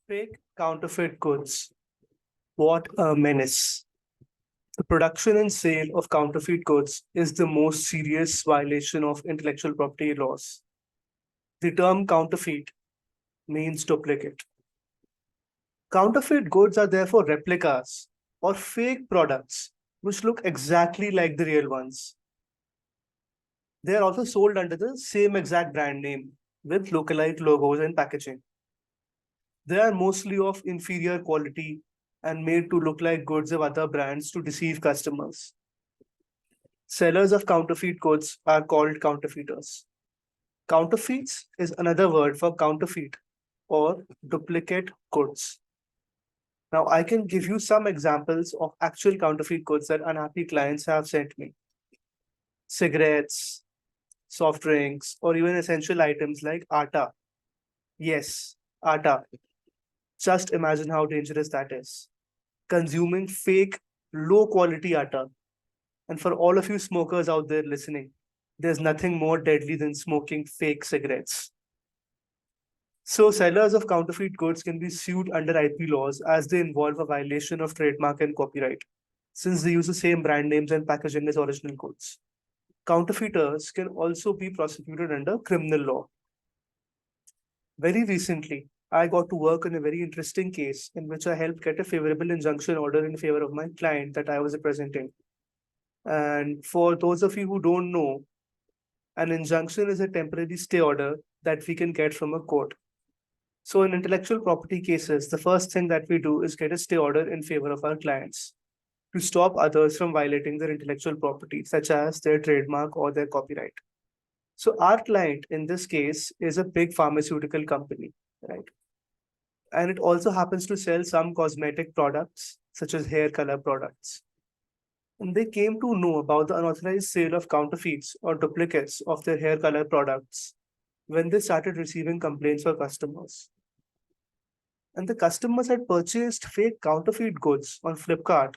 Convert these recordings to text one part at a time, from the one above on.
Fake counterfeit goods. What a menace. The production and sale of counterfeit goods is the most serious violation of intellectual property laws. The term counterfeit means duplicate. Counterfeit goods are therefore replicas or fake products which look exactly like the real ones. They are also sold under the same exact brand name with localized logos and packaging. They are mostly of inferior quality and made to look like goods of other brands to deceive customers. Sellers of counterfeit goods are called counterfeiters. Counterfeits is another word for counterfeit or duplicate goods. Now, I can give you some examples of actual counterfeit goods that unhappy clients have sent me. Cigarettes, soft drinks, or even essential items like atta. Yes, atta. Just imagine how dangerous that is. Consuming fake, low quality atta. And for all of you smokers out there listening, there's nothing more deadly than smoking fake cigarettes. So, sellers of counterfeit goods can be sued under IP laws as they involve a violation of trademark and copyright, since they use the same brand names and packaging as original goods. Counterfeiters can also be prosecuted under criminal law. Very recently, I got to work on a very interesting case in which I helped get a favorable injunction order in favor of my client that I was representing. And for those of you who don't know, an injunction is a temporary stay order that we can get from a court. So in intellectual property cases, the first thing that we do is get a stay order in favor of our clients to stop others from violating their intellectual property, such as their trademark or their copyright. So our client in this case is a big pharmaceutical company, right? And it also happens to sell some cosmetic products, such as hair color products. And they came to know about the unauthorized sale of counterfeits or duplicates of their hair color products when they started receiving complaints from customers. And the customers had purchased fake counterfeit goods on Flipkart,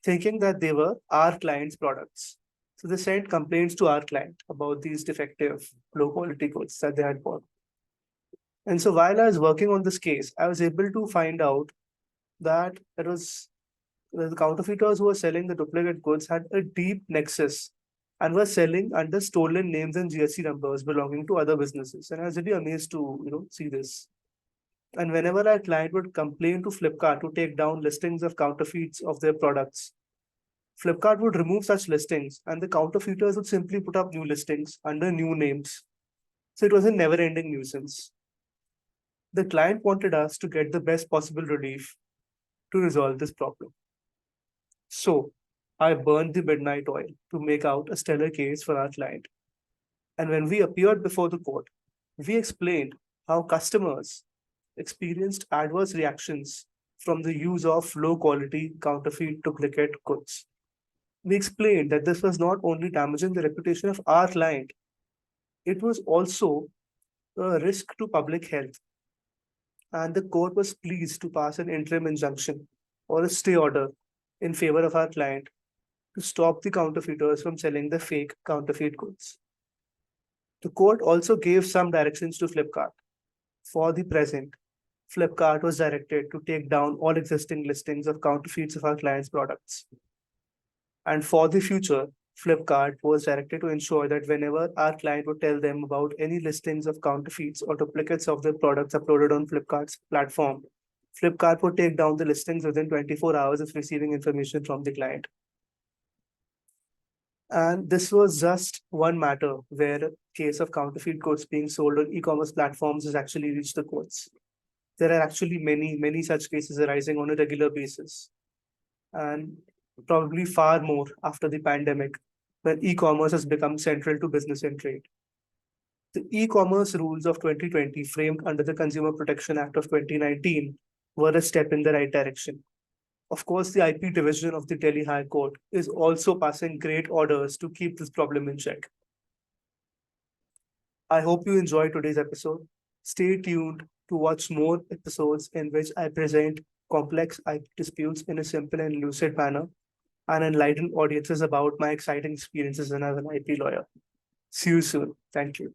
thinking that they were our client's products. So they sent complaints to our client about these defective, low quality goods that they had bought. And so while I was working on this case, I was able to find out that it was the counterfeiters who were selling the duplicate goods had a deep nexus and were selling under stolen names and GST numbers belonging to other businesses. And I was really amazed to see this. And whenever our client would complain to Flipkart to take down listings of counterfeits of their products, Flipkart would remove such listings and the counterfeiters would simply put up new listings under new names. So it was a never ending nuisance. The client wanted us to get the best possible relief to resolve this problem. So I burned the midnight oil to make out a stellar case for our client. And when we appeared before the court, we explained how customers experienced adverse reactions from the use of low quality counterfeit duplicate goods. We explained that this was not only damaging the reputation of our client, it was also a risk to public health. And the court was pleased to pass an interim injunction or a stay order in favor of our client to stop the counterfeiters from selling the fake counterfeit goods. The court also gave some directions to Flipkart. For the present, Flipkart was directed to take down all existing listings of counterfeits of our clients' products. And for the future, Flipkart was directed to ensure that whenever our client would tell them about any listings of counterfeits or duplicates of their products uploaded on Flipkart's platform, Flipkart would take down the listings within 24 hours of receiving information from the client. And this was just one matter where a case of counterfeit goods being sold on e-commerce platforms has actually reached the courts. There are actually many such cases arising on a regular basis, and probably far more after the pandemic, when e-commerce has become central to business and trade. The e-commerce rules of 2020, framed under the Consumer Protection Act of 2019, were a step in the right direction. Of course, the IP division of the Delhi High Court is also passing great orders to keep this problem in check. I hope you enjoyed today's episode. Stay tuned to watch more episodes in which I present complex IP disputes in a simple and lucid manner and enlighten audiences about my exciting experiences as an IP lawyer. See you soon. Thank you.